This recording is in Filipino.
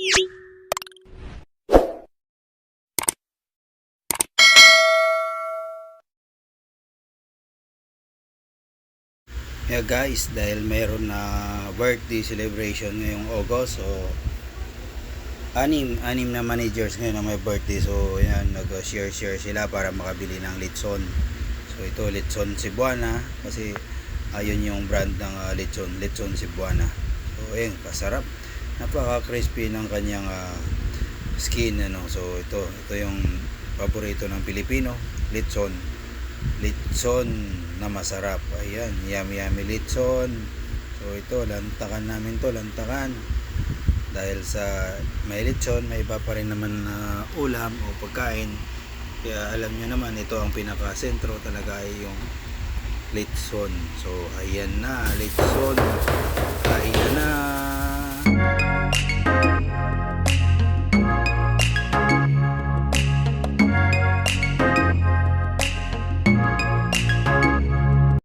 Yeah guys, dahil mayroon na birthday celebration ngayong August, so anim na managers ngayon na may birthday. So yan, nag-share sila para makabili ng litson. So ito litson Cebuana, kasi ayun yung brand ng litson Cebuana. So ayun, pasarap, napaka crispy ng kanyang skin, ano. So ito yung paborito ng Pilipino, litson na masarap. Ayan, yummy litson. So ito, lantakan namin to, dahil sa may litson, may iba pa rin naman na ulam o pagkain. Kaya alam nyo naman, ito ang pinaka sentro talaga ay yung litson. So ayan na, litson.